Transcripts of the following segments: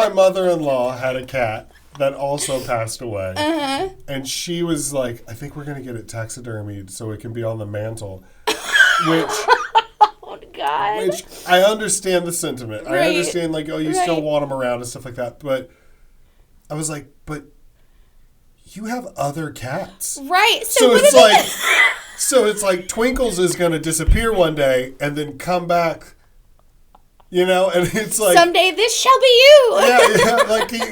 my mother-in-law had a cat that also passed away. And she was like, I think we're going to get it taxidermied so it can be on the mantle. Which... Oh, God. Which, I understand the sentiment. Right. I understand, like, oh, you still want them around and stuff like that. But I was like, but you have other cats. Right. So it's like... So it's like Twinkles is going to disappear one day and then come back, you know, and it's like... Someday this shall be you. Yeah,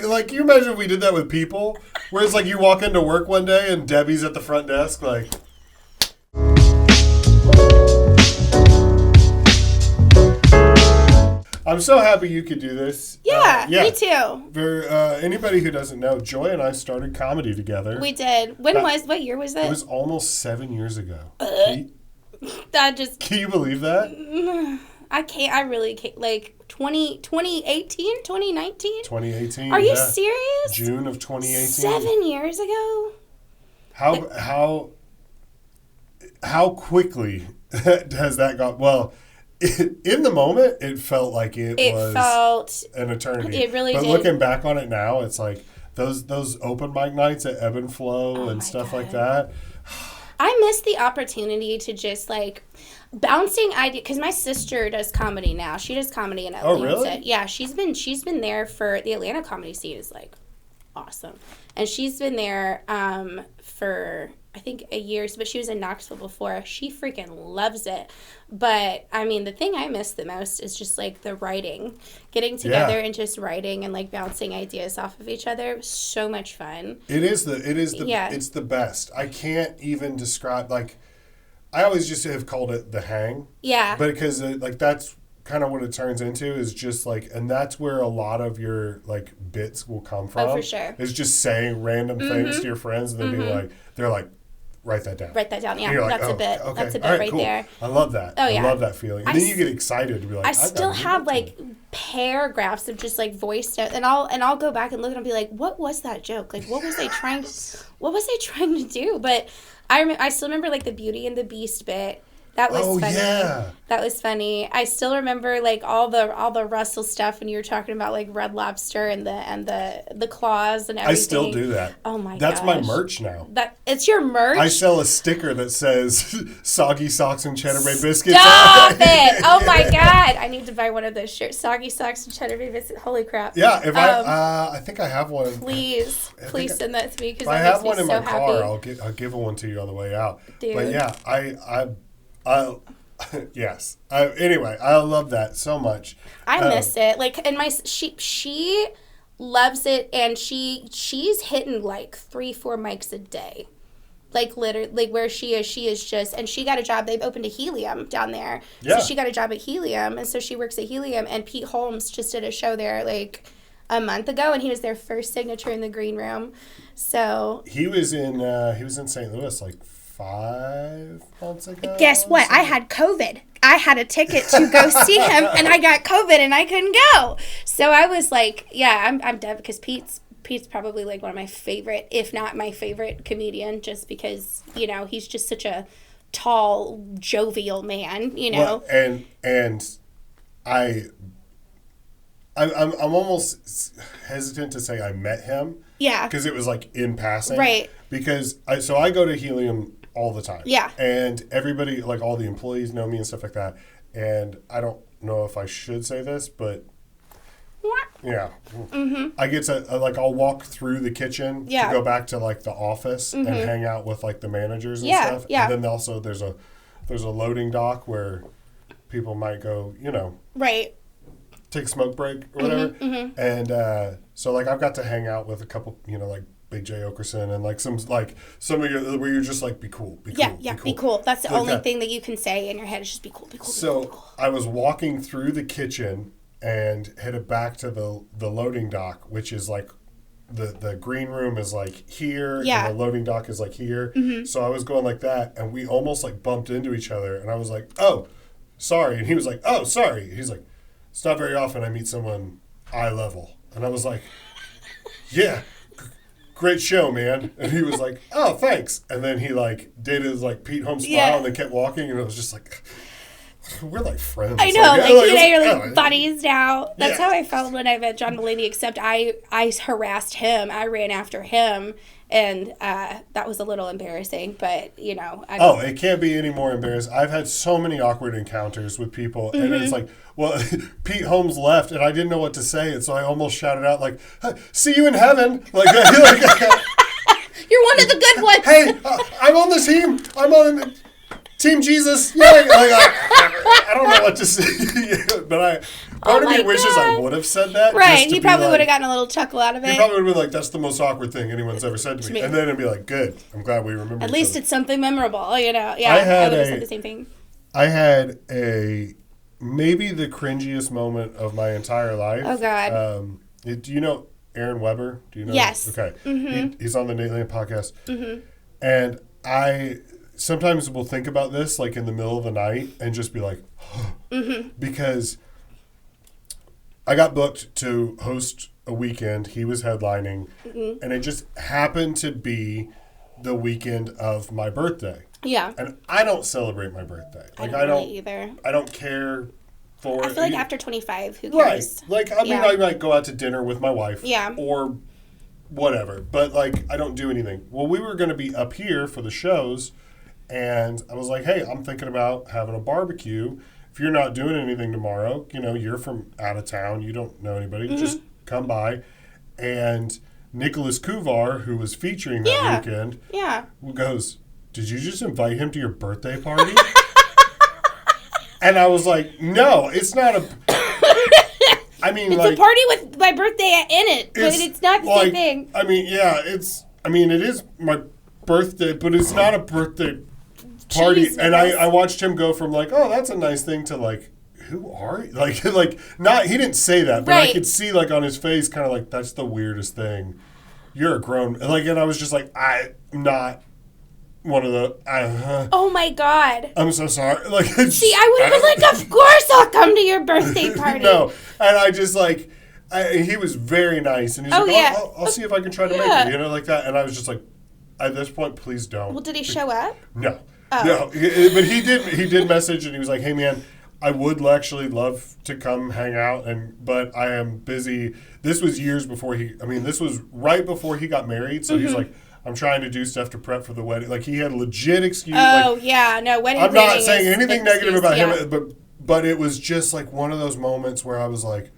like you imagine if we did that with people, where it's like you walk into work one day and Debbie's at the front desk, like... I'm so happy you could do this. Yeah, me too. For anybody who doesn't know, Joy and I started comedy together. We did. What year was it? It was almost 7 years ago. Can you believe that? I can't. I really can't. Like 2018, 2019? 2018. Are you serious? June of 2018. 7 years ago? How quickly has that gone? Well, in the moment, it felt like it was an eternity. It really did. But looking back on it now, it's like those open mic nights at Ebb and Flow and stuff like that. I miss the opportunity to just like bouncing ideas, because my sister does comedy now. She does comedy in Atlanta. Oh, really? Yeah, she's been there for the Atlanta comedy scene is like awesome, and she's been there for I think a year, but she was in Knoxville before. She freaking loves it. But I mean, the thing I miss the most is just like the writing, getting together and just writing and like bouncing ideas off of each other. It was so much fun. It's the best. I can't even describe, like, I always just have called it the hang. Yeah. But because like that's kind of what it turns into, is just like, and that's where a lot of your like bits will come from. Oh, for sure. Is just saying random things to your friends and then they're like, write that down. Write that down. Yeah, like, that's a bit. Okay. That's a bit right there. I love that. Oh, yeah. I love that feeling. And then you get excited to be like, I still have like paragraphs of just like voice notes, and I'll go back and look and I'll be like, what was that joke? Like, what was they trying to do? But I still remember like the Beauty and the Beast bit. That was funny. Yeah. That was funny. I still remember like all the Russell stuff when you were talking about like Red Lobster and the claws and everything. I still do that. Oh my god. That's my merch now. It's your merch? I sell a sticker that says Soggy Socks and Cheddar Bay Biscuits. Stop it! Oh my god. I need to buy one of those shirts. Soggy Socks and Cheddar Bay Biscuits. Holy crap. Yeah, if I think I have one. Please send that to me, because I have one in my car. I'll give one to you on the way out. Dude. But yeah, yes. Anyway, I love that so much. I miss it. Like, and she loves it, and she's hitting like 3-4 mics a day. Like literally, like where she is just, and she got a job. They've opened a Helium down there. Yeah. So she got a job at Helium, and so she works at Helium. And Pete Holmes just did a show there like a month ago, and he was their first signature in the green room. So he was in St. Louis like 5 months ago. Guess what? I had COVID. I had a ticket to go see him, and I got COVID, and I couldn't go. So I was like, yeah, I'm dead, because Pete's probably like one of my favorite, if not my favorite comedian, just because, you know, he's just such a tall, jovial man, you know. Well, and I'm almost hesitant to say I met him. Yeah. Because it was like in passing. Right. Because I go to Helium all the time. Yeah. And everybody, like all the employees know me and stuff like that. And I don't know if I should say this, but yeah. Mm-hmm. I get to, I'll walk through the kitchen to go back to like the office and hang out with like the managers and stuff. Yeah. And then also there's a loading dock where people might go, you know. Right. Take a smoke break or whatever. Mm-hmm. And so like I've got to hang out with a couple, you know, like Big J Okerson and like some of you where you're just like, be cool. Be cool. That's the only thing that you can say in your head is just be cool. So be cool. I was walking through the kitchen and headed back to the loading dock, which is like the green room is like here, and the loading dock is like here. Mm-hmm. So I was going like that, and we almost like bumped into each other, and I was like, oh, sorry. And he was like, oh, sorry. He's like, it's not very often I meet someone eye level. And I was like, yeah, great show, man. And he was like, oh, thanks. And then he like did his like Pete Holmes smile and then kept walking, and it was just like, we're like friends. I know, like you and I are like buddies now. That's how I felt when I met John Mulaney, except I harassed him. I ran after him, and that was a little embarrassing, but, you know. It can't be any more embarrassing. I've had so many awkward encounters with people, and it's like, well, Pete Holmes left, and I didn't know what to say, and so I almost shouted out, like, see you in heaven. Like you're one of the good ones. Hey, I'm on the team. I'm on Team Jesus. Yeah. Like, I don't know what to say. But part of me wishes I would have said that. Right. He probably would have gotten a little chuckle out of it. He probably would have been like, that's the most awkward thing anyone's ever said to me. And then it'd be like, good. I'm glad we remember. At least it's something memorable, you know. Yeah, I would have said the same thing. I had maybe the cringiest moment of my entire life. Oh, God. Do you know Aaron Weber? Do you know? Yes. Okay. He's on the Nate Lane podcast. And I sometimes will think about this like in the middle of the night and just be like, because I got booked to host a weekend. He was headlining, and it just happened to be the weekend of my birthday. Yeah. And I don't celebrate my birthday. Like, I don't really either. I don't care for I feel like after 25, who Right. cares? Like, I mean, I might go out to dinner with my wife. Yeah. Or whatever. But, like, I don't do anything. Well, we were going to be up here for the shows, and I was like, hey, I'm thinking about having a barbecue. If you're not doing anything tomorrow, you know, you're from out of town, you don't know anybody, just come by. And Nicholas Kuvar, who was featuring that weekend, goes, did you just invite him to your birthday party? And I was like, no, it's not a... I mean, it's like... a party with my birthday in it, but it's not the same thing. I mean, yeah, it is my birthday, but it's not a birthday party. Jesus. And I watched him go from like, oh, that's a nice thing, to like, who are you? Like not, he didn't say that, but I could see like on his face kind of like, that's the weirdest thing. You're a grown... Like, and I was just like, I'm not... one of the oh my God, I'm so sorry. Like, see, I would have been like, of course I'll come to your birthday party. No, and I just like he was very nice, and he's like, I'll see if I can try to make it, you know, like that. And I was just like, at this point, please don't. Well, did he show up? No, no, but he did message, and he was like, hey man, I would actually love to come hang out, but I am busy. This was years before this was right before he got married, so he's like, I'm trying to do stuff to prep for the wedding. Like, he had legit excuse. Oh, like, yeah. No, wedding I'm not saying anything negative about him, but it was just like one of those moments where I was like,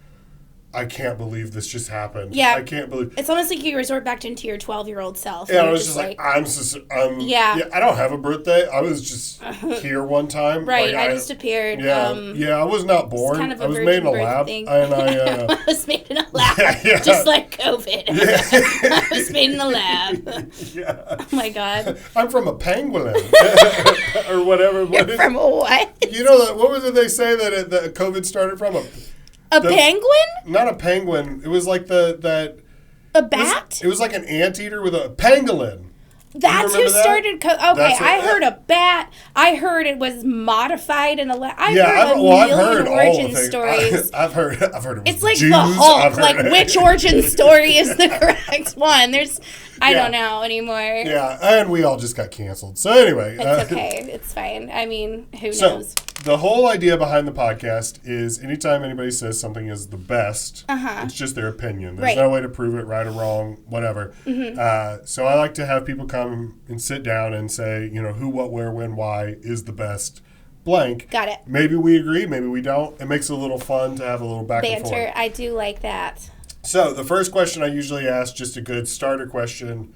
I can't believe this just happened. Yeah. I can't believe. It's almost like you resort back into your 12-year-old self. Yeah, I was just like, I don't have a birthday. I was just here one time. Right, I just appeared. Yeah, I was not born. Kind of I was made in a lab. Thing. And I was made in a lab, just like COVID. I was made in a lab. Yeah. Oh, my God. I'm from a pangolin. Or whatever. You're from a what? You know, what was it they say that COVID started from? A penguin? Not a penguin. It was like a bat? It was like an anteater with a pangolin. That's who started. I heard a bat. I heard it was modified in a. I've heard a million origin stories. I've heard it. It's like Jews. the Hulk. Like, which origin story is the correct one? I don't know anymore. Yeah, and we all just got canceled. So anyway, it's okay. It's fine. I mean, who knows? The whole idea behind the podcast is anytime anybody says something is the best, it's just their opinion. There's no way to prove it right or wrong, whatever. So I like to have people come and sit down and say, you know, who, what, where, when, why is the best blank. Got it. Maybe we agree, maybe we don't. It makes it a little fun to have a little back and forth. Banter. I do like that. So the first question I usually ask, just a good starter question,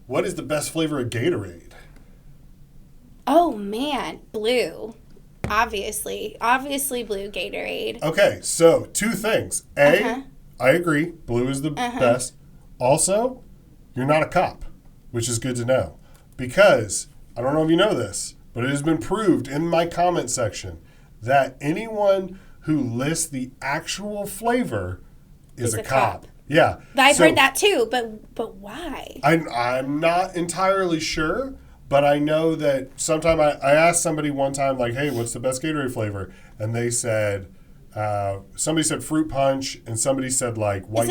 what is the best flavor of Gatorade? Oh, man. Blue. Obviously blue Gatorade. Okay, so two things. I agree. Blue is the best. Also, you're not a cop, which is good to know. Because, I don't know if you know this, but it has been proved in my comment section that anyone who lists the actual flavor is a cop. Yeah. I've heard that too, but why? I'm not entirely sure. But I know that sometime I asked somebody one time, like, hey, what's the best Gatorade flavor? And they said, somebody said fruit punch, and somebody said, like, white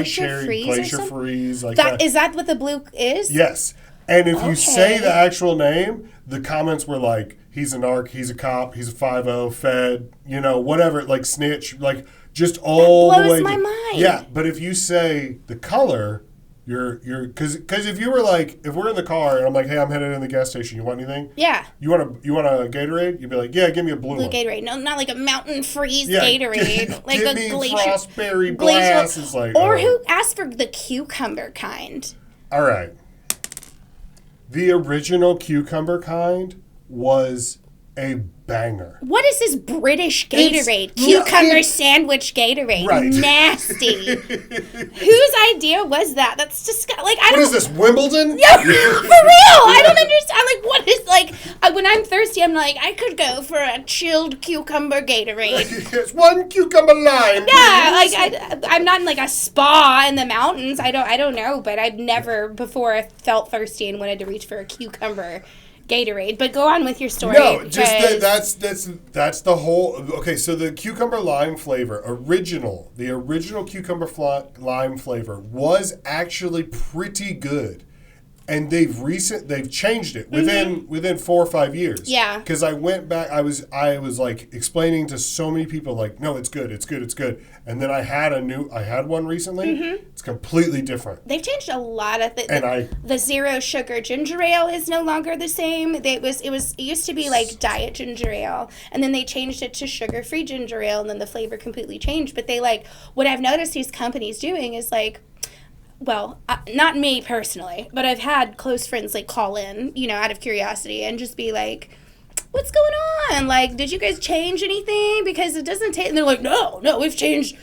cherry, glacier freeze, like that. Is that what the blue is? Yes. And if you say the actual name, the comments were like, he's a narc, he's a cop, he's a 5-0, fed, whatever, like snitch, like just all the way. That blows my mind. Yeah, but if you say the color, you're because if you were like, if we're in the car and I'm like, hey, I'm headed in the gas station, you want anything? Yeah. You want a Gatorade? You'd be like, yeah, give me a blue one. Gatorade. No, not like a mountain freeze Gatorade. Like give a me glacier. Frostberry Blast. Is like, or who asked for the cucumber kind? All right. The original cucumber kind was a banger. What is this British Gatorade? Cucumber sandwich Gatorade. Right. Nasty. Whose idea was that? That's disgusting. Like, what is this, Wimbledon? Yeah, for real. I don't understand. Like, what is, like, when I'm thirsty, I'm like, I could go for a chilled cucumber Gatorade. It's one cucumber lime. Yeah, like, I'm not in, like, a spa in the mountains. I don't know, but I've never before felt thirsty and wanted to reach for a cucumber Gatorade. But go on with your story. No, just that's the whole. Okay, so the cucumber lime flavor, the original cucumber lime flavor was actually pretty good, and they've changed it within 4 or 5 years. Yeah. Because I went back, I was like explaining to so many people, like, no, it's good, and then I had one recently. It's completely different. They've changed a lot of things. The zero sugar ginger ale is no longer the same. It used to be like diet ginger ale, and then they changed it to sugar-free ginger ale, and then the flavor completely changed. But what I've noticed these companies doing is like, well, not me personally, but I've had close friends like call in, out of curiosity and just be like, what's going on? Like, did you guys change anything? Because it doesn't taste, and they're like, no, we've changed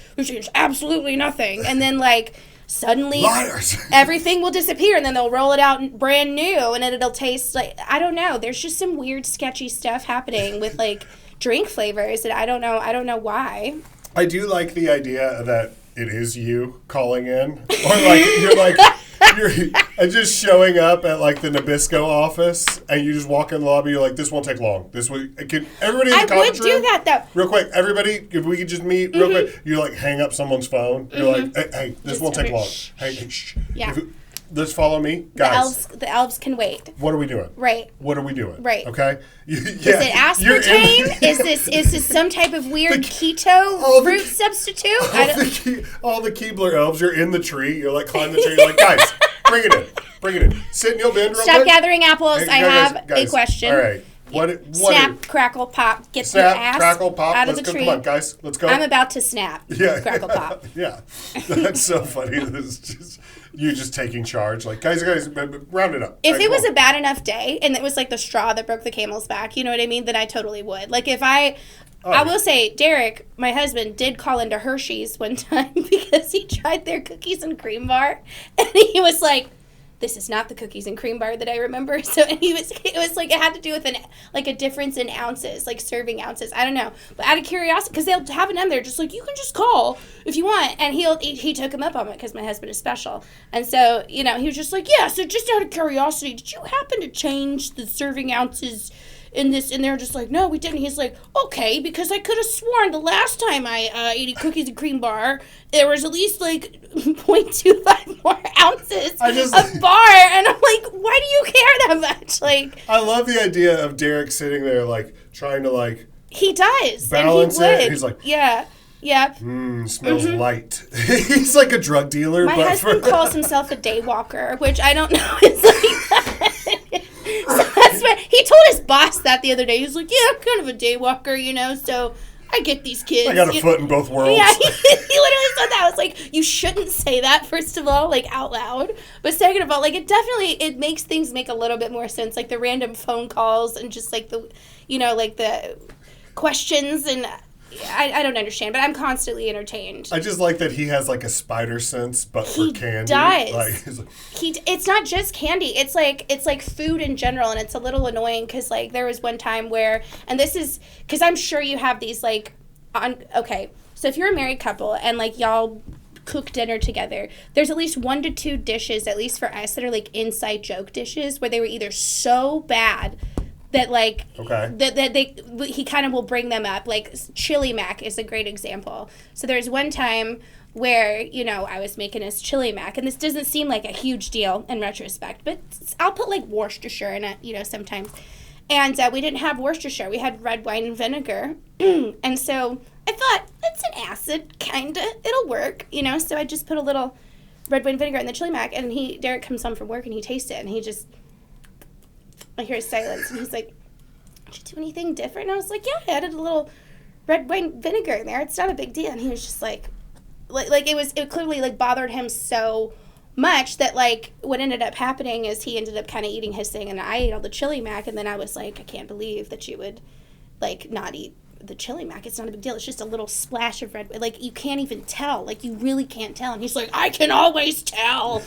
absolutely nothing. And then like, suddenly liars. Everything will disappear, and then they'll roll it out brand new, and it'll taste like, I don't know. There's just some weird, sketchy stuff happening with like drink flavors that I don't know why. I do like the idea that it is you calling in, or like you're just showing up at like the Nabisco office, and you just walk in the lobby. You're like, this won't take long. Everybody in the conference room, I would do that though. Real quick, everybody, if we could just meet real quick. You like hang up someone's phone. You're like, hey, this won't take long. Hey, shh. Yeah. Let's follow me, guys. The elves can wait. What are we doing? Right. What are we doing? Right. Okay. Is it aspartame? Is this some type of weird keto fruit substitute? All the Keebler elves. You're in the tree. You're like climbing the tree. You're like, guys, bring it in. Sit, Neil Bend. Stop gathering apples. Hey, I have a question. All right. Snap, crackle, pop. Get your ass crackle, pop. out of the tree. Come on, guys. Let's go. I'm about to snap. Yeah. Crackle, pop. Yeah. That's so funny. This is just you just taking charge. Like, guys, round it up. If it was a bad enough day and it was like the straw that broke the camel's back, you know what I mean? Then I totally would. Like, if I will say, Derek, my husband, did call into Hershey's one time because he tried their cookies and cream bar. And he was like, this is not the cookies and cream bar that I remember. So it was like, it had to do with a difference in ounces, like serving ounces. I don't know. But out of curiosity, because they'll have it on there, just like, you can just call if you want. And he took him up on it because my husband is special. And so, he was just like, yeah, so just out of curiosity, did you happen to change the serving ounces in this? And they're just like, no, we didn't. He's like, okay, because I could have sworn the last time I ate a cookies and cream bar, there was at least like 0.25 more ounces of bar. And I'm like, why do you care that much? Like, I love the idea of Derek sitting there like trying to like, he does balance and he would. it. He's like, yeah. Smells light. He's like a drug dealer. My husband calls himself a day walker, which I don't know is like that. So that's what he told his boss that the other day. He was like, yeah, I'm kind of a day walker, so I get these kids. I got a foot in both worlds. Yeah, he literally said that. I was like, you shouldn't say that, first of all, like out loud. But second of all, like it makes things make a little bit more sense. Like the random phone calls and just like the, like the questions and I don't understand, but I'm constantly entertained. I just like that he has like a spider sense, but for candy. Does. Like, it's not just candy. It's like food in general, and it's a little annoying because like there was one time where, and this is because I'm sure you have these like okay. So if you're a married couple and like y'all cook dinner together, there's at least 1 to 2 dishes, at least for us, that are like inside joke dishes where they were either so bad that like he kind of will bring them up. Like chili mac is a great example. So there's one time where I was making us chili mac, and this doesn't seem like a huge deal in retrospect, but I'll put like Worcestershire in it sometimes. And we didn't have Worcestershire. We had red wine and vinegar. And so I thought, it's an acid, kind of. It'll work, you know? So I just put a little red wine vinegar in the chili mac. And Derek comes home from work and he tastes it. And he just, I hear silence. And he's like, did you do anything different? And I was like, yeah, I added a little red wine vinegar in there. It's not a big deal. And he was just like it clearly like bothered him so much that like what ended up happening is he ended up kind of eating his thing and I ate all the chili mac. And then I was like, I can't believe that you would like not eat the chili mac. It's not a big deal. It's just a little splash of red. Like you can't even tell. Like you really can't tell. And he's like, I can always tell.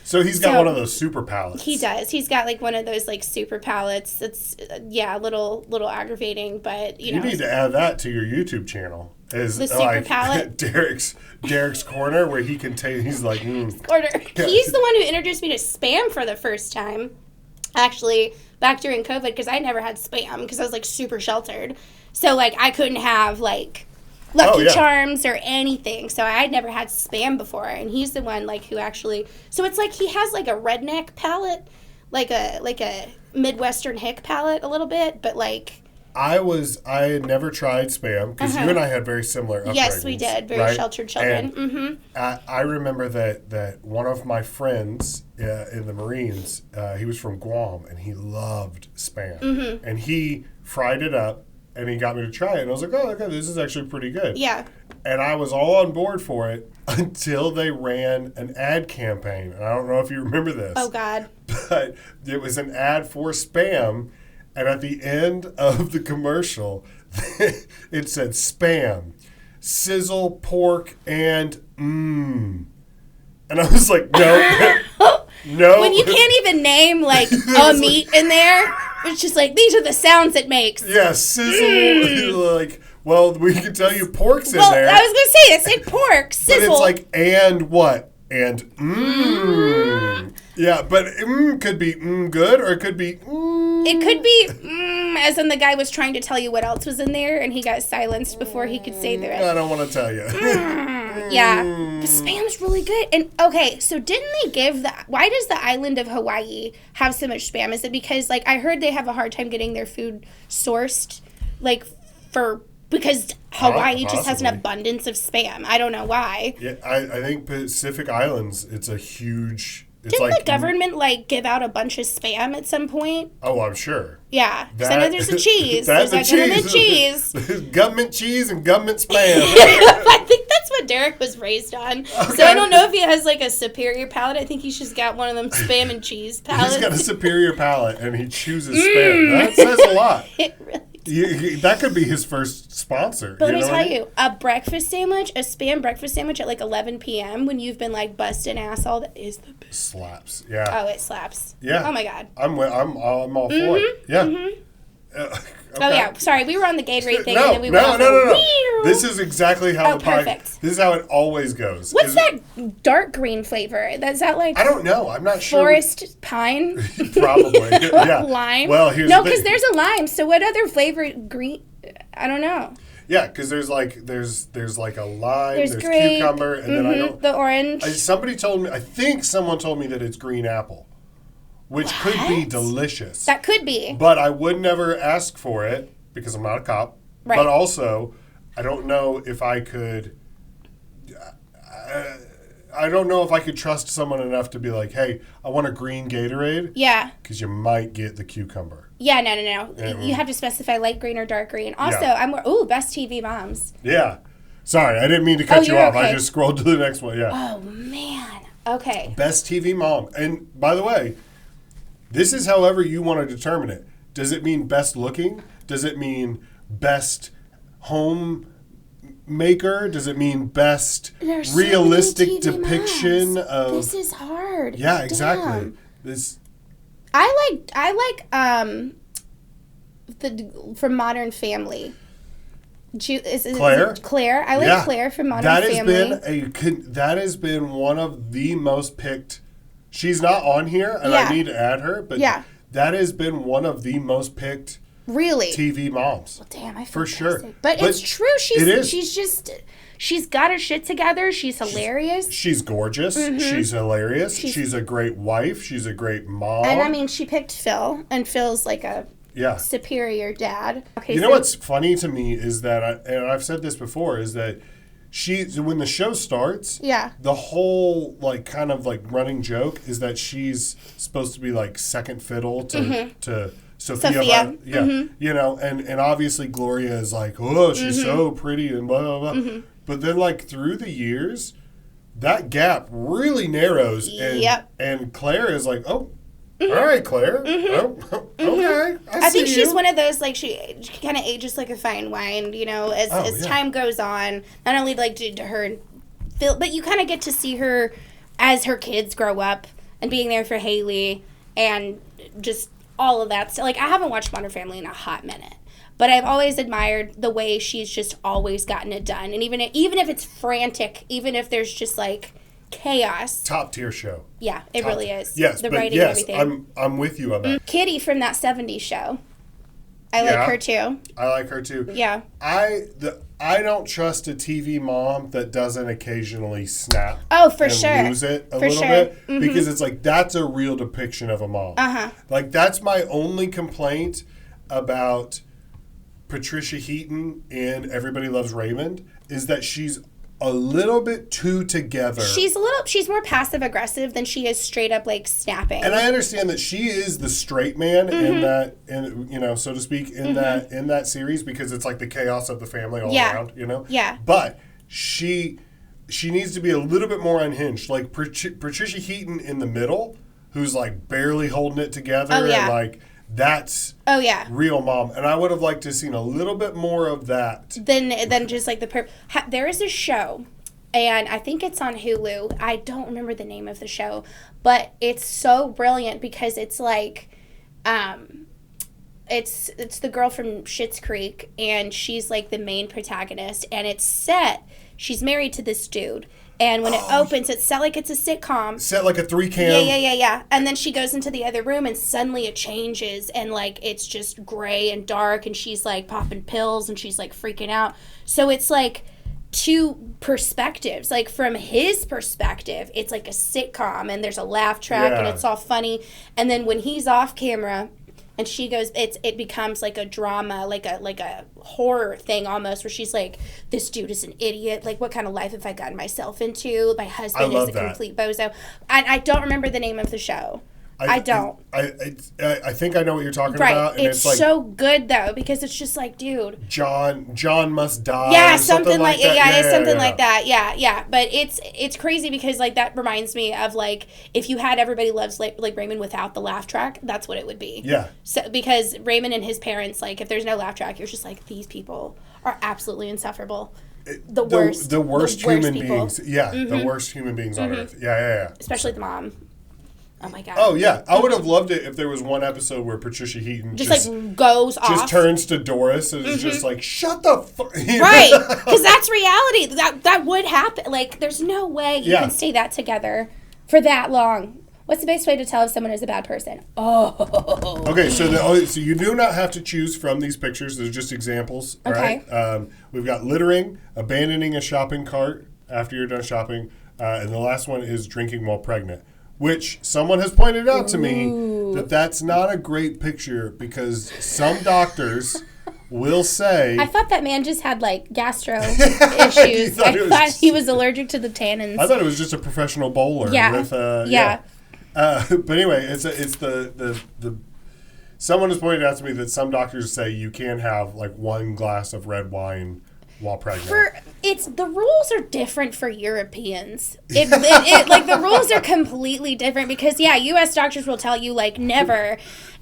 So he's got one of those super palettes. He does. He's got like one of those like super palettes. It's a little aggravating, but you need to add that to your YouTube channel. Is the super palette. Derek's corner where he can take. He's like, corner. Yeah. He's the one who introduced me to Spam for the first time. Actually, back during COVID, because I never had Spam because I was like super sheltered. So like I couldn't have like Lucky Charms or anything. So I had never had Spam before, and he's the one like who actually. So it's like he has like a redneck palate, like a Midwestern hick palate a little bit, but like. I had never tried Spam because you and I had very similar upbringings. Yes, we did. Very sheltered children. And I remember that one of my friends in the Marines, he was from Guam and he loved Spam, and he fried it up. And he got me to try it, and I was like, oh, okay, this is actually pretty good. Yeah. And I was all on board for it until they ran an ad campaign. And I don't know if you remember this. Oh, God. But it was an ad for Spam, and at the end of the commercial, it said Spam, Sizzle, pork, and Mmmm. And I was like, no. No. When you can't even name, like, a meat in there, it's just like, these are the sounds it makes. Yeah, Sizzle, like, well, we can tell you pork's in there. I was going to say, it said pork, Sizzle. But it's like, and what? And Yeah, but could be good, or it could be It could be as in the guy was trying to tell you what else was in there, and he got silenced before he could say the rest. I don't want to tell you. Yeah, but Spam's really good. And okay, so didn't they give why does the island of Hawaii have so much Spam? Is it because like I heard they have a hard time getting their food sourced, like because Hawaii just has an abundance of Spam. I don't know why. Yeah, I think Pacific Islands, it's a huge. Didn't the government like give out a bunch of Spam at some point? Oh, I'm sure. Yeah, because I know there's the cheese. There's like government cheese. Government cheese and government Spam. I think that's what Derek was raised on. Okay. So I don't know if he has like a superior palate. I think he's just got one of them Spam and cheese palates. He's got a superior palate and he chooses Spam. That says a lot. It really that could be his first sponsor. But let me tell you, a breakfast sandwich, a Spam breakfast sandwich at like 11 p.m. when you've been like busting ass all that is the best. Slaps, yeah. Oh, it slaps. Yeah. Oh my God. I'm all for it. Yeah. Okay. Oh yeah, sorry, we were on the Gatorade thing. No, and then we went no. This is exactly how the pie. Perfect. This is how it always goes. What's that dark green flavor? Is that like? I don't know. I'm not sure. Forest pine. Probably. Yeah. Lime. Well, here's no, because there's a lime. So what other flavor? Green. I don't know. Yeah, because there's like a lime, there's grape, cucumber, and then I don't. The orange. Somebody told me. I think someone told me that it's green apple. Which could be delicious. That could be. But I would never ask for it because I'm not a cop. Right. But also, I don't know if I could... I don't know if I could trust someone enough to be like, hey, I want a green Gatorade. Yeah. Because you might get the cucumber. Yeah, no. Mm-hmm. You have to specify light green or dark green. Also, I'm more... Ooh, best TV moms. Yeah. Sorry, I didn't mean to cut you off. Okay. I just scrolled to the next one. Yeah. Oh, man. Okay. Best TV mom. And by the way... This is however you want to determine it. Does it mean best looking? Does it mean best home maker? Does it mean best realistic depiction of... This is hard. Yeah, exactly. Damn. I like the from Modern Family. Claire? Claire. I like Claire from Modern Family. That has been one of the most picked... She's not on here, and I need to add her, but that has been one of the most picked TV moms. Well, damn, I feel for sure. But it's true. She's got her shit together. She's hilarious. She's gorgeous. Mm-hmm. She's hilarious. She's a great wife. She's a great mom. And I mean, she picked Phil, and Phil's like a superior dad. Okay, you know what's funny to me is that, and I've said this before, is that when the show starts, the whole like kind of like running joke is that she's supposed to be like second fiddle to Sophia. You know, and obviously Gloria is like, oh, she's so pretty and blah blah blah. But then like through the years, that gap really narrows, and Claire is like, oh. All right, Claire. Oh, okay. I think she's one of those, like, she kind of ages like a fine wine, you know, as time goes on. Not only, like, to her feel, but you kind of get to see her as her kids grow up and being there for Haley and just all of that. So, like, I haven't watched Modern Family in a hot minute, but I've always admired the way she's just always gotten it done. And even if it's frantic, even if there's just, like, chaos. Top tier show. Yeah, it really is. Yes, the writing and everything. I'm with you on that. Kitty from that 70s show. I like her too. I like her too. Yeah. I don't trust a TV mom that doesn't occasionally snap. Oh, for sure. Lose it a little bit because it's like that's a real depiction of a mom. Like that's my only complaint about Patricia Heaton in Everybody Loves Raymond is that she's a little bit too together. She's more passive aggressive than she is straight up like snapping. And I understand that she is the straight man in that, you know, so to speak, in that series because it's like the chaos of the family all around, you know. Yeah. But she needs to be a little bit more unhinged, like Patricia Heaton in the middle, who's like barely holding it together, and like. That's real mom, and I would have liked to have seen a little bit more of that than just like there is a show, and I think it's on Hulu. I don't remember the name of the show, but it's so brilliant because it's like, it's the girl from Schitt's Creek, and she's like the main protagonist, and it's set. She's married to this dude. And when it opens, it's set like it's a sitcom. Set like a 3-cam. Yeah. And then she goes into the other room and suddenly it changes and like it's just gray and dark and she's like popping pills and she's like freaking out. So it's like two perspectives. Like from his perspective, it's like a sitcom and there's a laugh track and it's all funny. And then when he's off camera and she goes, it becomes like a drama, like a horror thing almost, where she's like, this dude is an idiot. Like, what kind of life have I gotten myself into? My husband is a complete bozo. I don't remember the name of the show. I don't. I think I know what you're talking about. And it's like, so good though because it's just like, dude, John must die. Yeah, something like that. Yeah, it's something like that. Yeah. But it's crazy because like that reminds me of like if you had Everybody Loves like Raymond without the laugh track, that's what it would be. Yeah. So because Raymond and his parents, like if there's no laugh track, you're just like these people are absolutely insufferable. The worst human beings. Yeah, the worst human beings on earth. Yeah. Especially the mom. Oh my God. Oh yeah, I would have loved it if there was one episode where Patricia Heaton just like goes off, just turns to Doris and is just like, "Shut the fuck." Right, because that's reality. That would happen. Like, there's no way you can stay that together for that long. What's the best way to tell if someone is a bad person? Oh. Okay, so you do not have to choose from these pictures. They're just examples. Okay. Right? We've got littering, abandoning a shopping cart after you're done shopping, and the last one is drinking while pregnant. Which someone has pointed out to me that's not a great picture because some doctors will say... I thought that man just had, like, gastro issues. I thought he was allergic to the tannins. I thought it was just a professional bowler. Yeah. With, but anyway, it's the someone has pointed out to me that some doctors say you can't have, like, one glass of red wine while pregnant. The rules are different for Europeans. Like the rules are completely different because U.S. doctors will tell you like never,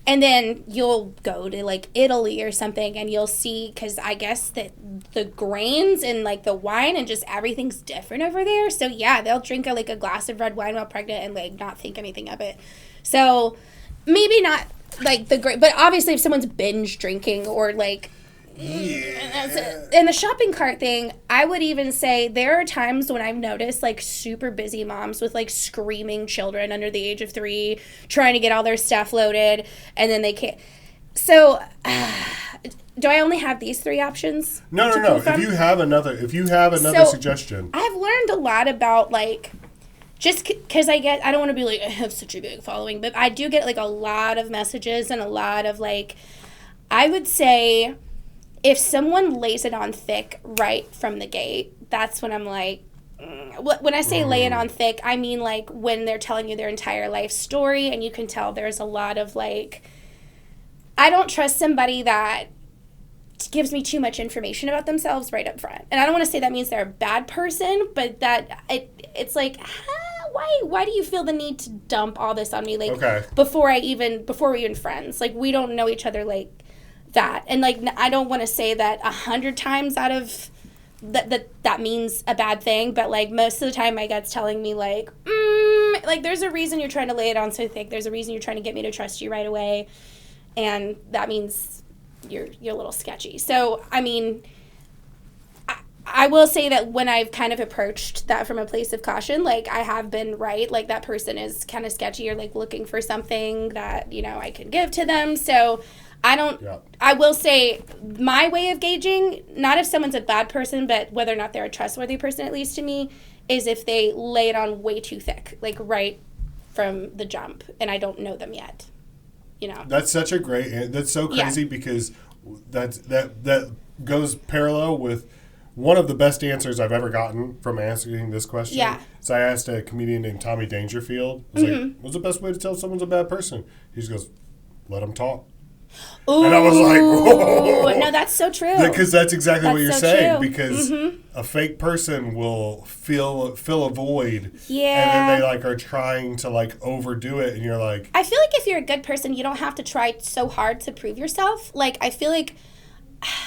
and then you'll go to like Italy or something and you'll see because I guess that the grains and like the wine and just everything's different over there. So they'll drink a glass of red wine while pregnant and like not think anything of it. So maybe not like but obviously if someone's binge drinking or like. Yeah. And the shopping cart thing, I would even say there are times when I've noticed like super busy moms with like screaming children under the age of 3 trying to get all their stuff loaded and then they can't. So do I only have these 3 options? No. If you have another suggestion. I've learned a lot about like just because I don't want to be like I have such a big following, but I do get like a lot of messages and a lot of like I would say if someone lays it on thick right from the gate, that's when I'm like, when I say lay it on thick, I mean like when they're telling you their entire life story and you can tell there's a lot of like, I don't trust somebody that gives me too much information about themselves right up front. And I don't want to say that means they're a bad person, but that it's like, why do you feel the need to dump all this on me? Like, before we're even friends, like we don't know each other like that. And like, I don't want to say that 100 times out of that means a bad thing, but like most of the time my gut's telling me like, like there's a reason you're trying to lay it on so thick. There's a reason you're trying to get me to trust you right away. And that means you're a little sketchy. So, I mean, I will say that when I've kind of approached that from a place of caution, like I have been right, like that person is kind of sketchy or like looking for something that, you know, I can give to them. So I will say my way of gauging, not if someone's a bad person, but whether or not they're a trustworthy person, at least to me, is if they lay it on way too thick, like right from the jump and I don't know them yet. You know. That's such a great, that's so crazy because that goes parallel with one of the best answers I've ever gotten from asking this question. Yeah. So I asked a comedian named Tommy Dangerfield. I was like, what's the best way to tell someone's a bad person? He just goes, let them talk. Ooh, and I was like, whoa. No, that's so true. Because that's exactly what you're saying. True. Because a fake person will fill a void. Yeah. And then they like are trying to like overdo it. And you're like. I feel like if you're a good person, you don't have to try so hard to prove yourself. Like, I feel like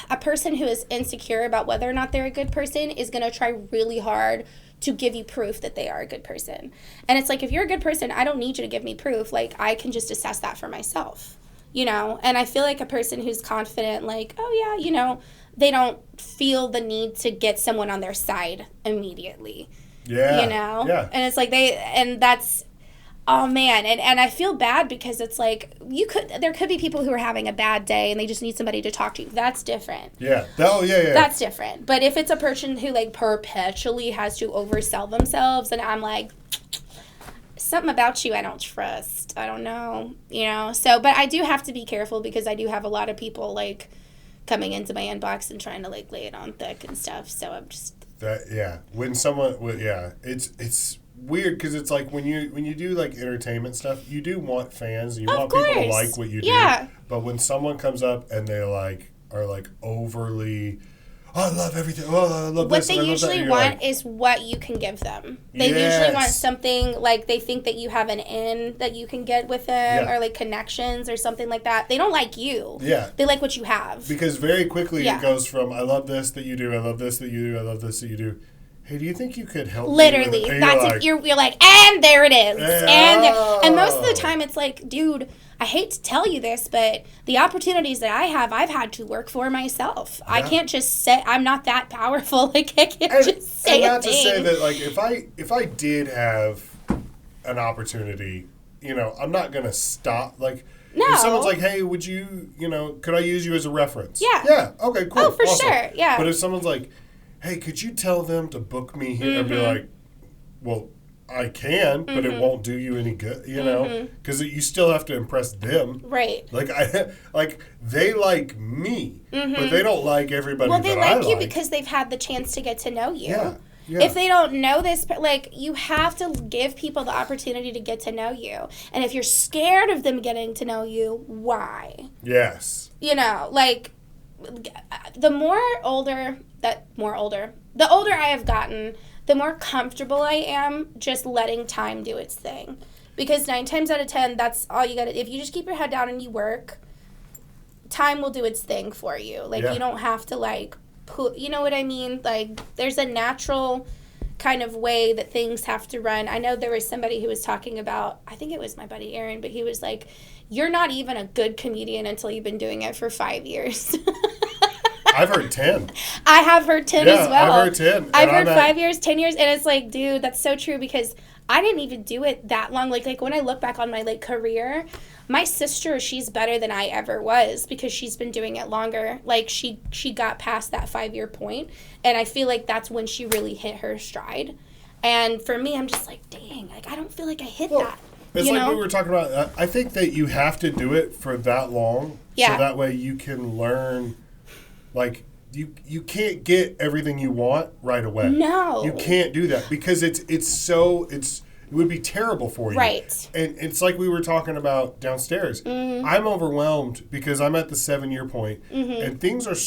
a person who is insecure about whether or not they're a good person is going to try really hard to give you proof that they are a good person. And it's like, if you're a good person, I don't need you to give me proof. Like, I can just assess that for myself. You know, and I feel like a person who's confident, like, oh, yeah, you know, they don't feel the need to get someone on their side immediately. Yeah. You know? Yeah. And it's like that's, oh, man. And I feel bad because it's like, there could be people who are having a bad day and they just need somebody to talk to. That's different. Yeah. Oh, yeah. That's different. But if it's a person who, like, perpetually has to oversell themselves and I'm like, something about you I don't trust. I don't know, you know. So, but I do have to be careful because I do have a lot of people like coming into my inbox and trying to like lay it on thick and stuff. So I'm just when someone it's weird because it's like when you do like entertainment stuff, you do want fans and you want people to like what you do. But when someone comes up and they like are like overly, oh, I love everything. Oh, I love what this. What they usually want like, is what you can give them. They usually want something like they think that you have an in that you can get with them or like connections or something like that. They don't like you. Yeah. They like what you have. Because very quickly it goes from I love this that you do, I love this that you do, I love this that you do. Hey, do you think you could help Literally. me? That's you're like, and there it is. And most of the time it's like, dude, I hate to tell you this, but the opportunities that I have, I've had to work for myself. Yeah. I can't just say I'm not that powerful. Like I can't just say and not to say that like if I did have an opportunity, you know, I'm not gonna stop. Like if someone's like, hey, would you, you know, could I use you as a reference? Yeah. Yeah. Okay. Cool. Oh, for sure. Yeah. But if someone's like, hey, could you tell them to book me here? I'd be like, well, I can, but it won't do you any good, you know, because you still have to impress them. Right. Like they like me, but they don't like everybody. Well, they like you because they've had the chance to get to know you. Yeah. Yeah. If they don't know this, like, you have to give people the opportunity to get to know you. And if you're scared of them getting to know you, why? Yes. You know, like, the older I have gotten, the more comfortable I am just letting time do its thing. Because 9 times out of 10, that's all you gotta, if you just keep your head down and you work, time will do its thing for you. Like, you don't have to, like, you know what I mean? Like, there's a natural kind of way that things have to run. I know there was somebody who was talking about, I think it was my buddy Aaron, but he was like, you're not even a good comedian until you've been doing it for 5 years. I've heard 10. I have heard 10 as well. I've heard 10. I've heard 5 years, 10 years, and it's like, dude, that's so true because I didn't even do it that long. Like when I look back on my like career, my sister, she's better than I ever was because she's been doing it longer. Like she got past that 5-year point, and I feel like that's when she really hit her stride. And for me, I'm just like, dang, like I don't feel like I hit that. It's like we were talking about. I think that you have to do it for that long. Yeah. So that way you can learn, like, you can't get everything you want right away. No. You can't do that because it would be terrible for you. Right. And it's like we were talking about downstairs. Mm-hmm. I'm overwhelmed because I'm at the 7-year point, and things are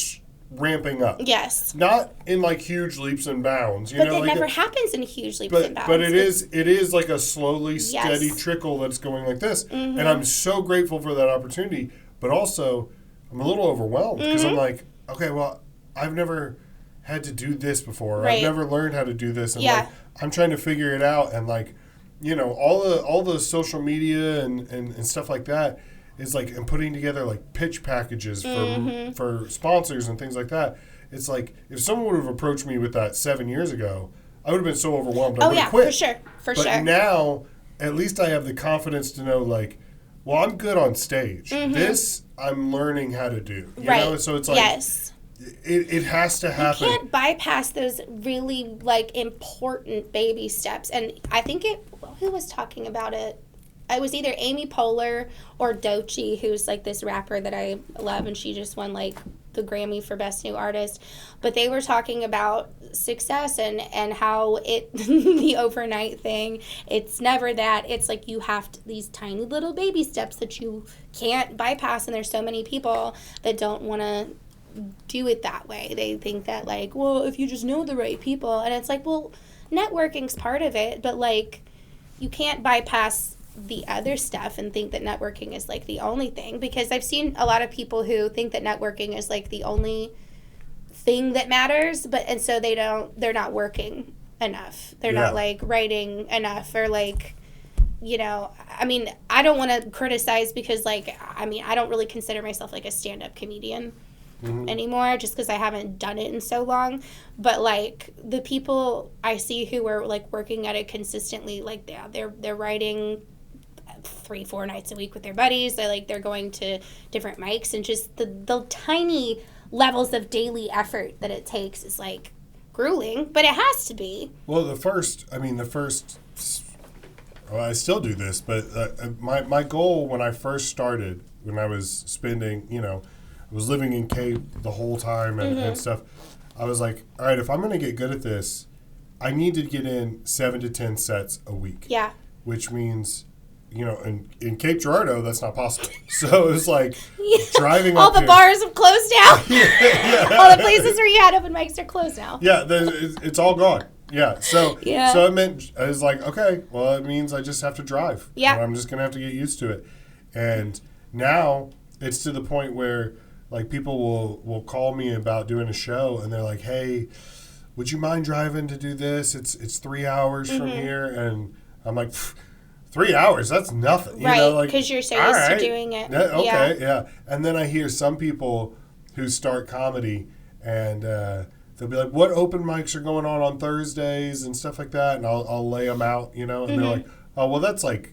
ramping up. Yes. Not in like huge leaps and bounds. But it never happens in huge leaps and bounds. But it is like a slowly, steady trickle that's going like this. Mm-hmm. And I'm so grateful for that opportunity. But also, I'm a little overwhelmed because I'm like, okay, well, I've never had to do this before. Right. I've never learned how to do this. And like, I'm trying to figure it out. And like, all the social media and stuff like that is like, and putting together like pitch packages for sponsors and things like that. It's like, if someone would have approached me with that 7 years ago, I would have been so overwhelmed. I would have quit. For sure. But now, at least I have the confidence to know, like, well, I'm good on stage. Mm-hmm. This I'm learning how to do. You know? So it's like, it has to happen. You can't bypass those really like important baby steps. And I think who was talking about it? It was either Amy Poehler or Doechii, who's like this rapper that I love, and she just won like the Grammy for Best New Artist. But they were talking about success and how the overnight thing, it's never that. It's like you have these tiny little baby steps that you can't bypass, and there's so many people that don't want to do it that way. They think that like, well, if you just know the right people, and it's like, well, networking's part of it, but like you can't bypass the other stuff and think that networking is like the only thing, because I've seen a lot of people who think that networking is like the only thing that matters, and so they're not working enough. They're not like writing enough, or like, I mean, I don't want to criticize because like, I mean, I don't really consider myself like a stand-up comedian anymore, just because I haven't done it in so long. But like the people I see who are like working at it consistently, like they're writing 3-4 nights a week with their buddies. They're going to different mics, and just the tiny levels of daily effort that it takes is like grueling, but it has to be. Well, I still do this, but my goal when I first started, when I was spending, I was living in Cape the whole time and stuff, I was like, all right, if I'm going to get good at this, I need to get in 7 to 10 sets a week. Yeah. Which means, in Cape Girardeau, that's not possible. So it was like driving all up the here. bars have closed down. All the places where you had open mics are closed now. Yeah, it's all gone. Yeah. So it meant, I was like, okay, well, it means I just have to drive. Yeah. And I'm just going to have to get used to it. And now it's to the point where like people will call me about doing a show, and they're like, hey, would you mind driving to do this? It's 3 hours from here. And I'm like, 3 hours? That's nothing. Right, because you're so used to doing it. Okay, yeah. And then I hear some people who start comedy, and they'll be like, what open mics are going on Thursdays and stuff like that? And I'll lay them out, and they're like, oh, well, that's like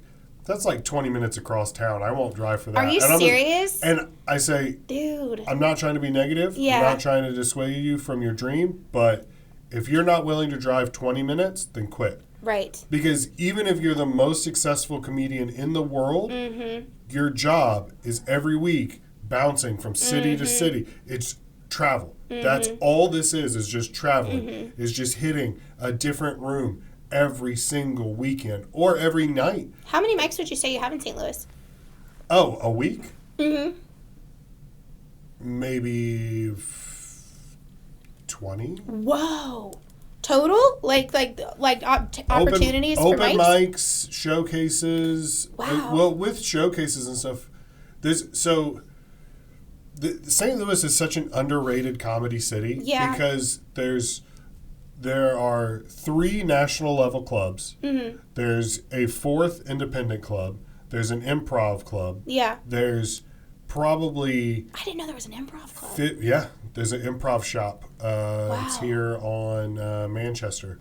20 minutes across town. I won't drive for that. Are you serious? And I say, dude, I'm not trying to be negative. Yeah. I'm not trying to dissuade you from your dream, but if you're not willing to drive 20 minutes, then quit. Right. Because even if you're the most successful comedian in the world, your job is every week bouncing from city to city. It's travel. That's all this is just traveling. Is just hitting a different room every single weekend or every night. How many mics would you say you have in St. Louis? Oh, a week? Maybe 20. Whoa. Total? Like opportunities for open mics, showcases. Wow. Well, with showcases and stuff, St. Louis is such an underrated comedy city. Yeah. Because there are 3 national level clubs. There's a 4th independent club. There's an improv club. Yeah. There's probably... I didn't know there was an improv club. There's an improv shop. Wow. It's here on Manchester.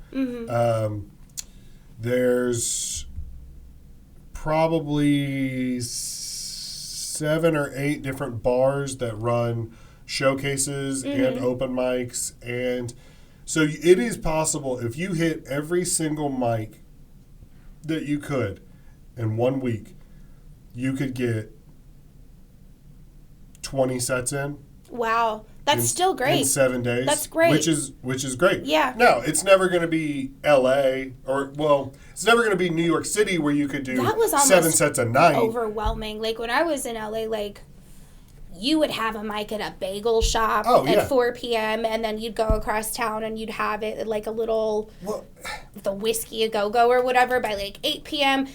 There's probably 7 or 8 different bars that run showcases and open mics. And so it is possible, if you hit every single mic that you could in 1 week, you could get 20 sets in. Wow. That's still great. In 7 days. That's great. Which is great. Yeah. Now, it's never going to be LA it's never going to be New York City where you could do 7 sets a night. Overwhelming. Like when I was in LA, like you would have a mic at a bagel shop at 4 p.m. and then you'd go across town and you'd have it at like a little the Whiskey A Go-Go or whatever by like 8 p.m.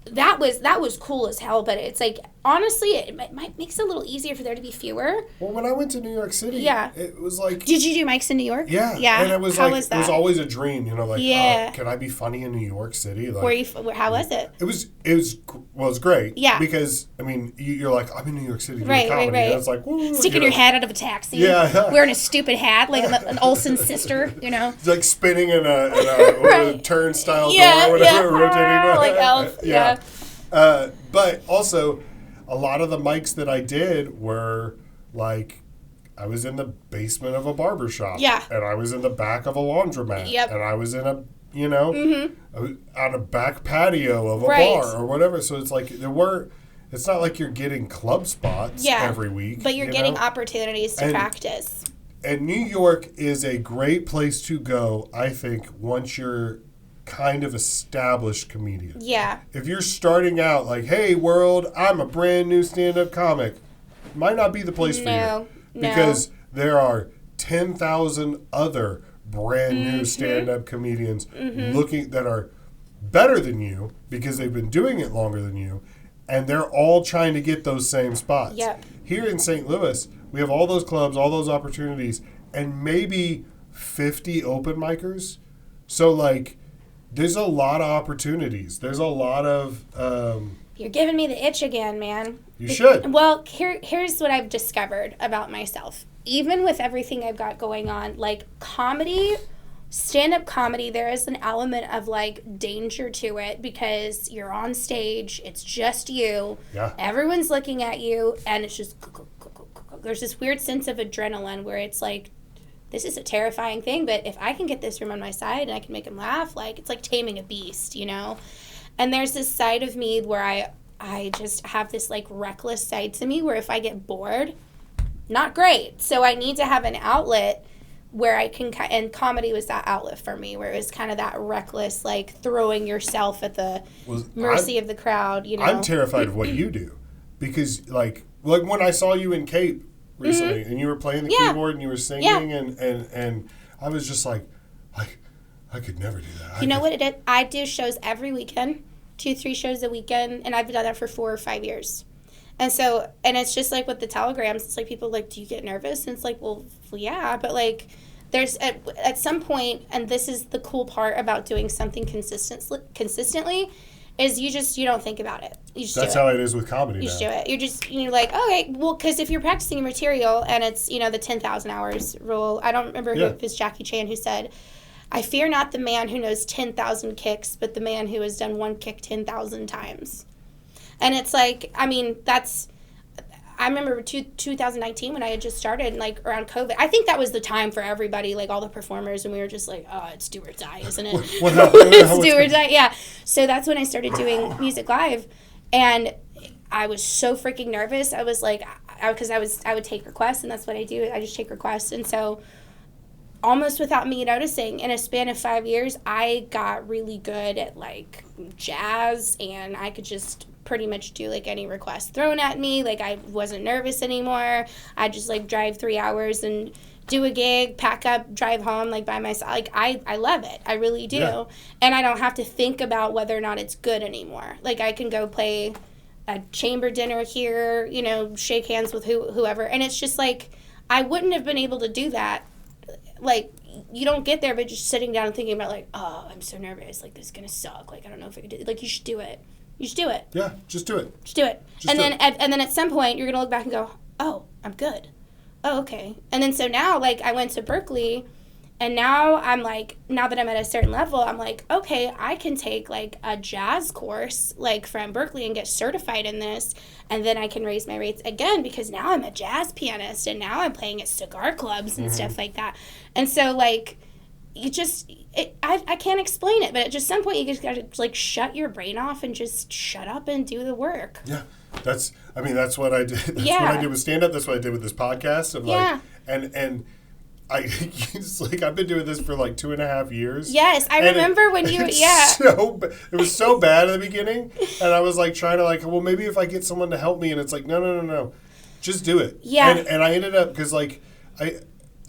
That was cool as hell, but it's like honestly it makes it a little easier for there to be fewer. Well, when I went to New York City, it was like, did you do mics in New York? Yeah. And it was was that? It was always a dream, can I be funny in New York City? Like, how was it? It was great. Yeah. Because I mean, you're like, I'm in New York City doing comedy. Right. And it's like, sticking your head out of a taxi. Yeah. Wearing a stupid hat like an Olsen sister, It's like spinning in a turnstile door or whatever, rotating. Like Elf. Yeah. But also, a lot of the mics that I did were like, I was in the basement of a barber shop. Yeah. And I was in the back of a laundromat. Yep. And I was in a, on a back patio of a bar or whatever. So it's like, it's not like you're getting club spots every week. But you're getting opportunities to practice. And New York is a great place to go, I think, once you're kind of established comedian. Yeah. If you're starting out like, hey, world, I'm a brand new stand-up comic, might not be the place for you. Because there are 10,000 other brand new stand-up comedians that are better than you because they've been doing it longer than you, and they're all trying to get those same spots. Yep. Here in St. Louis, we have all those clubs, all those opportunities, and maybe 50 open micers. So, like, there's a lot of opportunities. There's a lot of... You're giving me the itch again, man. You should. Well, here's what I've discovered about myself. Even with everything I've got going on, like comedy, stand-up comedy, there is an element of like danger to it because you're on stage, it's just you, everyone's looking at you, and it's just... There's this weird sense of adrenaline where it's like, this is a terrifying thing, but if I can get this room on my side and I can make him laugh, like it's like taming a beast, And there's this side of me where I just have this like reckless side to me where if I get bored, not great. So I need to have an outlet where I can, and comedy was that outlet for me, where it was kind of that reckless, like throwing yourself at the mercy of the crowd, I'm terrified of what you do because like when I saw you in Cape recently, and you were playing the keyboard and you were singing, and I was just like, I could never do that. You know what it is? I do shows every weekend, 2-3 shows a weekend, and I've done that for 4 or 5 years. And so, and it's just like with the telegrams, it's like people are like, do you get nervous? And it's like, well yeah, but like there's at some point, and this is the cool part about doing something consistently, is you don't think about it. You just That's do it. How it is with comedy You just do it. You're like, okay, well, because if you're practicing your material and it's, the 10,000 hours rule, I don't remember if it was Jackie Chan who said, I fear not the man who knows 10,000 kicks, but the man who has done one kick 10,000 times. And it's like, I remember 2019 when I had just started, like around COVID. I think that was the time for everybody, like all the performers, and we were just like, oh, it's do or die, isn't it? It's do or die, yeah. So that's when I started doing music live, and I was so freaking nervous. I was like, because I would take requests, and that's what I do. I just take requests, and so almost without me noticing, in a span of 5 years, I got really good at like jazz, and I could just pretty much do like any request thrown at me. Like I wasn't nervous anymore. I just like drive 3 hours and do a gig, pack up, drive home like by myself. Like I love it. I really do. Yeah. And I don't have to think about whether or not it's good anymore. Like I can go play a chamber dinner here, shake hands with whoever. And it's just like, I wouldn't have been able to do that. Like, you don't get there by just sitting down and thinking about like, oh, I'm so nervous. Like, this is going to suck. Like, I don't know if I can do it. Like, you should do it. You just do it. Yeah, just do it. Just do it. And then at some point, you're going to look back and go, oh, I'm good. Oh, okay. And then so now, like, I went to Berkeley, and now I'm like, now that I'm at a certain level, I'm like, okay, I can take, like, a jazz course, like, from Berkeley and get certified in this, and then I can raise my rates again because now I'm a jazz pianist, and now I'm playing at cigar clubs and stuff like that. And so, like, I can't explain it, but at just some point you just got to like shut your brain off and just shut up and do the work. Yeah. That's what I did. That's what I did with stand up. That's what I did with this podcast. Of like, and it's like I've been doing this for like 2.5 years. Yes, I remember when you. It was so bad at the beginning, and I was like trying to like, well, maybe if I get someone to help me, and it's like, no, just do it. Yeah. And I ended up because like I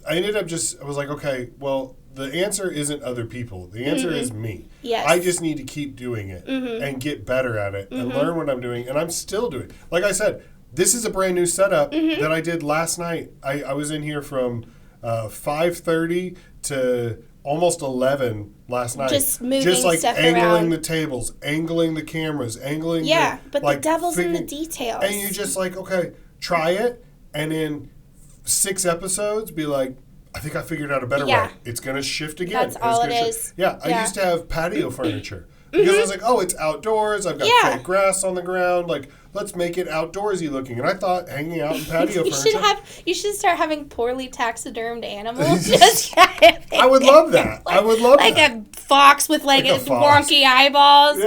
ended up I was like, okay, well, the answer isn't other people. The answer is me. Yes. I just need to keep doing it and get better at it and learn what I'm doing, and I'm still doing. Like I said, this is a brand new setup that I did last night. I was in here from 5:30 to almost 11 last night. Just moving just like stuff angling around. The tables, angling the cameras, angling but the devil's in the details. And you just like, okay, try it, and in 6 episodes be like, I think I figured out a better way. It's going to shift again. That's all it is. I used to have patio furniture. Because I was like, oh, it's outdoors. I've got fake grass on the ground. Like, let's make it outdoorsy looking. And I thought hanging out in patio furniture. You should start having poorly taxidermed animals. I would love that. I would love that. Like a fox with like wonky eyeballs.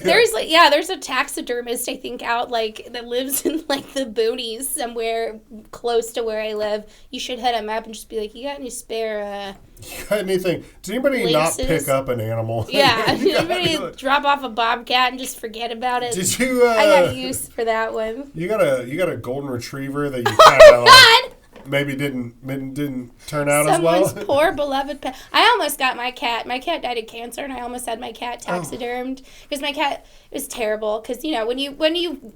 There's a taxidermist I think out like that lives in like the boonies somewhere close to where I live. You should hit him up and just be like, you got any spare you got anything? Did anybody laces? Not pick up an animal? Yeah. Did anybody drop off a bobcat and just forget about it? Did you? I got use for that one. You got a golden retriever that you kind of maybe didn't turn out as well. Someone's poor beloved pet. I almost got my cat. My cat died of cancer, and I almost had my cat taxidermed because my cat was terrible. Because when you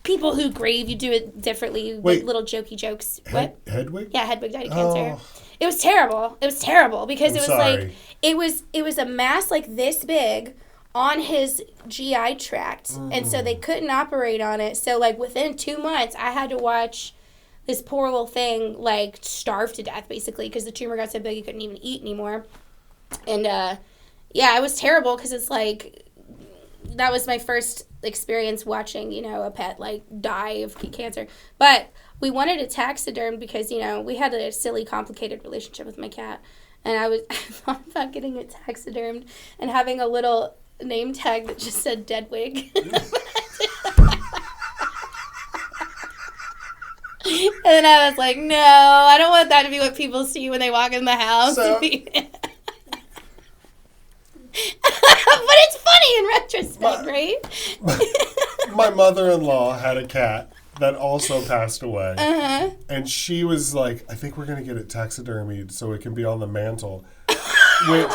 people who grieve, you do it differently with little jokey jokes. Hedwig? Yeah, Hedwig died of cancer. It was terrible. It was terrible because like it was a mass like this big on his GI tract, and so they couldn't operate on it. So like within 2 months, I had to watch this poor little thing like starve to death basically because the tumor got so big he couldn't even eat anymore. And it was terrible because it's like that was my first experience watching a pet like die of cancer, but. We wanted a taxiderm because, we had a silly, complicated relationship with my cat. And I thought about getting it taxidermed and having a little name tag that just said Deadwig. And I was like, no, I don't want that to be what people see when they walk in the house. So, but it's funny in retrospect, right? My mother-in-law had a cat that also passed away. And she was like, I think we're going to get it taxidermied so it can be on the mantle. Which,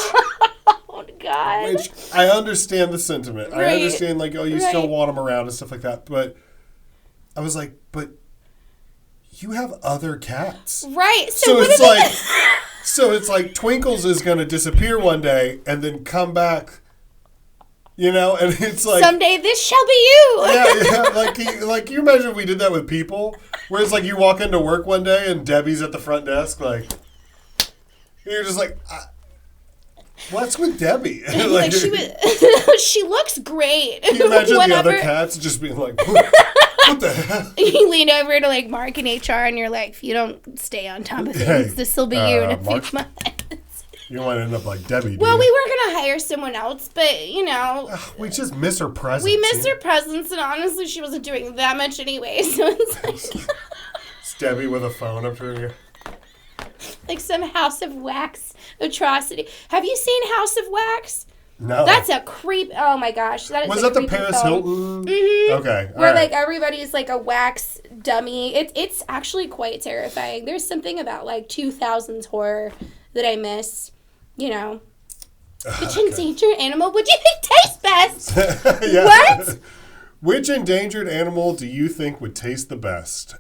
oh, God. Which I understand the sentiment. Right. I understand, like, you still want them around and stuff like that. But I was like, but you have other cats. Right. So it's like Twinkles is going to disappear one day and then come back. And it's like... Someday this shall be you! Yeah, like you imagine if we did that with people, where it's like you walk into work one day and Debbie's at the front desk, like... You're just like, what's with Debbie? like she looks great. Can you imagine the other cats just being like, what the hell? You lean over to like Mark in HR and you're like, if you don't stay on top of things, this will be you in a few months. You don't want to end up like Debbie, Well, we were going to hire someone else, but, we just miss her presence. We miss her presence, and honestly, she wasn't doing that much anyway, so it's like... It's Debbie with a phone up to her ear. Like some House of Wax atrocity. Have you seen House of Wax? No. That's a creep. Oh, my gosh. Was that the Paris Hilton? Mm-hmm. Okay. Where, like, everybody's, like, a wax dummy. It's actually quite terrifying. There's something about, like, 2000s horror that I miss. Which endangered animal would you think tastes best? What? Which endangered animal do you think would taste the best?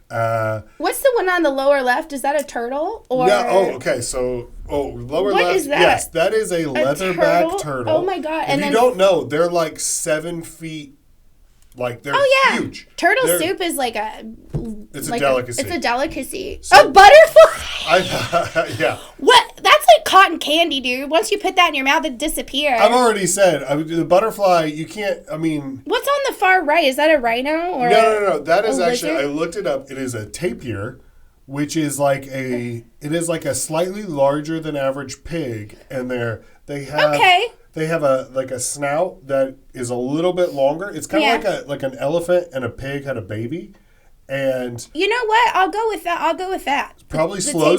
What's the one on the lower left? Is that a turtle? Or no. Oh, okay. So, lower left. What is that? Yes, that is a leatherback turtle. Oh my God! If you don't know, they're like 7 feet. Like they're huge. Turtle soup is like a. It's a delicacy. It's a delicacy. So, a butterfly. Yeah. What? That's like cotton candy, dude. Once you put that in your mouth, it disappears. I've already said the butterfly. You can't. I mean. What's on the far right? Is that a rhino or? No. That is actually. lizard? I looked it up. It is a tapir, which is like it is like a slightly larger than average pig, and they have a snout that is a little bit longer. It's kind of like an elephant and a pig had a baby. And you know what? I'll go with that. Probably slow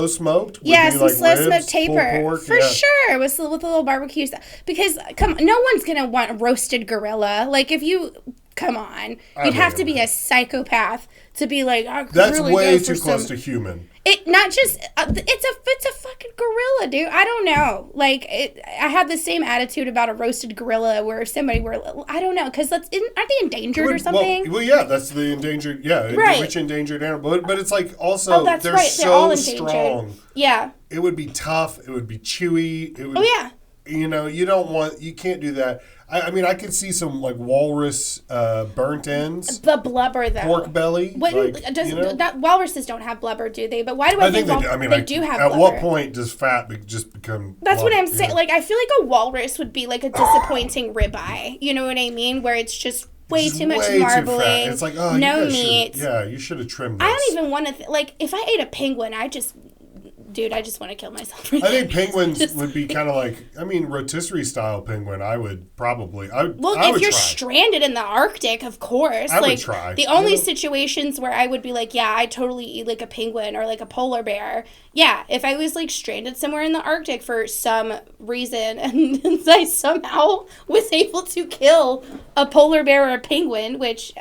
smoked. Yeah, some slow smoked taper pork, for sure. With a little barbecue stuff. Because no one's gonna want roasted gorilla. Like if you come on, you'd have to be a psychopath to be like. That's really way too close to human. It not just it's a fucking gorilla, dude. I don't know. Like I have the same attitude about a roasted gorilla where I don't know because aren't they endangered or something? Well, yeah, that's the endangered. Yeah, right. Which endangered animal? But it's like also they're right. so they're all endangered. Strong. Yeah, it would be tough. It would be chewy. It would, you can't do that. I mean, I could see some like walrus burnt ends. The blubber, though. Pork belly. Walruses don't have blubber, do they? But why do I think they do have blubber? At what point does fat just become That's blubber? What I'm saying. Like, I feel like a walrus would be like a disappointing ribeye. You know what I mean? Where it's just way too much marbling. It's like, no meat. You should have trimmed this. I don't even want to... like, if I ate a penguin, I just want to kill myself. I think penguins would be kind of like, rotisserie style penguin. I would probably. If you're stranded in the Arctic, of course. I would try. The only situations where I would be like, yeah, I totally eat like a penguin or like a polar bear. Yeah, if I was like stranded somewhere in the Arctic for some reason and I somehow was able to kill a polar bear or a penguin, which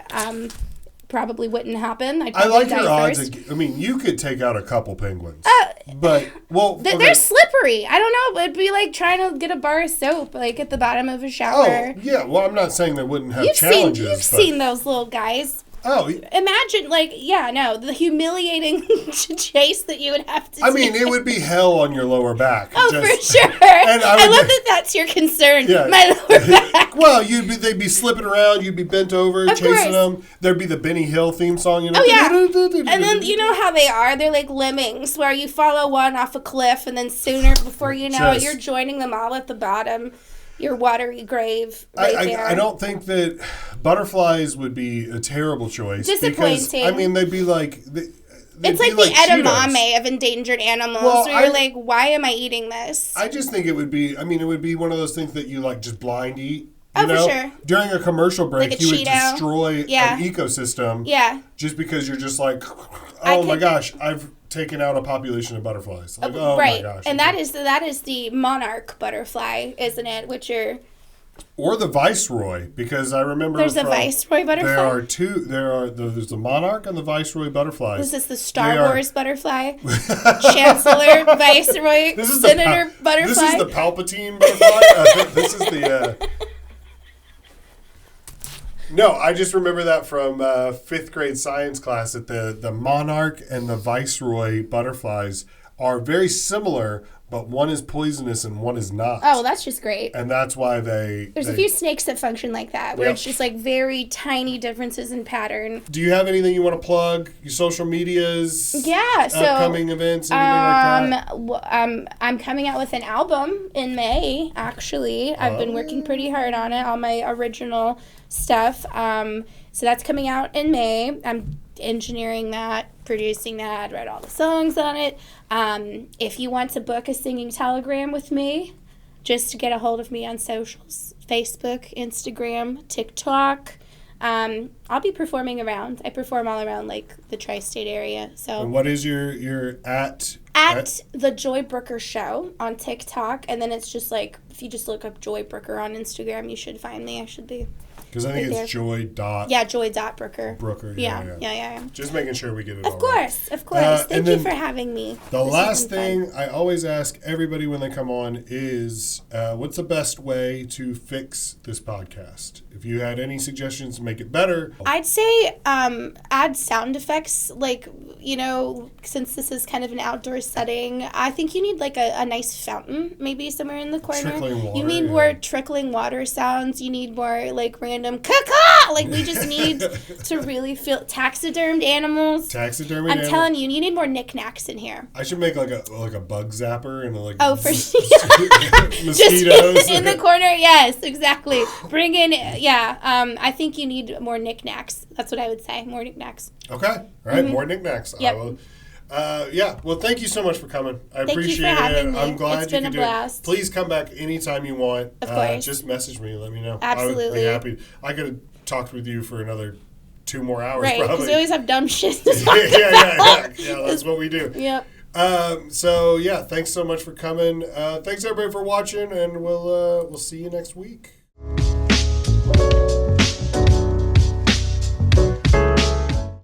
probably wouldn't happen. I like your odds. You could take out a couple penguins. They're slippery. I don't know. It'd be like trying to get a bar of soap like at the bottom of a shower. Oh, yeah. Well, I'm not saying they wouldn't have challenges. You've seen those little guys. Oh. Imagine, the humiliating chase that you would have to do. It would be hell on your lower back. Oh, for sure. And I love that that's your concern, my lower back. Well, they'd be slipping around. You'd be bent over, chasing them. There'd be the Benny Hill theme song. Oh, yeah. And then you know how they are. They're like lemmings, where you follow one off a cliff, and then sooner, before you know it, you're joining them all at the bottom. Your watery grave there. I don't think that butterflies would be a terrible choice. Disappointing. Because, they'd be like... It's like the edamame of endangered animals. Well, where you're like, why am I eating this? I just think it would be... it would be one of those things that you, just blind eat. For sure. During a commercial break, like you would destroy an ecosystem. Yeah. Just because you're just like, my gosh, I've taken out a population of butterflies. Like, right. My gosh. And that is the monarch butterfly, isn't it? Which are... Or the viceroy, because I remember there's a viceroy butterfly. There are two. There's the monarch and the viceroy butterflies. Is this the Star Wars butterfly? Chancellor, viceroy, senator butterfly. This is the Palpatine butterfly. This is the. No, I just remember that from 5th grade science class that the monarch and the viceroy butterflies are very similar, but one is poisonous and one is not. Oh, well, that's just great. And that's why There's a few snakes that function like that, where it's just like very tiny differences in pattern. Do you have anything you want to plug? Your social medias? Yeah, so... upcoming events, anything like that? I'm coming out with an album in May, actually. I've been working pretty hard on it, all my original stuff. So that's coming out in May. I'm engineering that, producing that, write all the songs on it. If you want to book a singing telegram with me, just to get a hold of me on socials, Facebook, Instagram, TikTok. I'll be performing around. I perform all around the tri-state area. So. And what is your at the Joy Brooker Show on TikTok, and then it's just if you just look up Joy Brooker on Instagram, you should find me. I should be. Because I think it's Joy. Joy.Brooker. Brooker. Yeah. Just making sure we get it all right. Of course. Thank you for having me. The last thing I always ask everybody when they come on is, what's the best way to fix this podcast? If you had any suggestions to make it better. I'd say add sound effects, since this is kind of an outdoor setting. I think you need a nice fountain, maybe somewhere in the corner. Trickling water. You need more trickling water sounds. You need more random caw-caw Like, we just need to really feel taxidermed animals. Taxidermy. I'm telling you, you need more knickknacks in here. I should make like a bug zapper and like for mosquitoes just in the corner. Yes, exactly. Bring in I think you need more knickknacks. That's what I would say. More knickknacks. Okay. All right. More knickknacks. Yep. I will. Well, thank you so much for coming. I appreciate you for having it. me. I'm glad it's you been could a do blast. it. Please come back anytime you want. Of course. Just message me. Let me know. Absolutely. I would be happy. I could have talked with you for another 2 more hours. Right, probably. because we always have dumb shit to talk about. Yeah, that's what we do. Yep. Thanks so much for coming. Thanks everybody for watching, and we'll see you next week.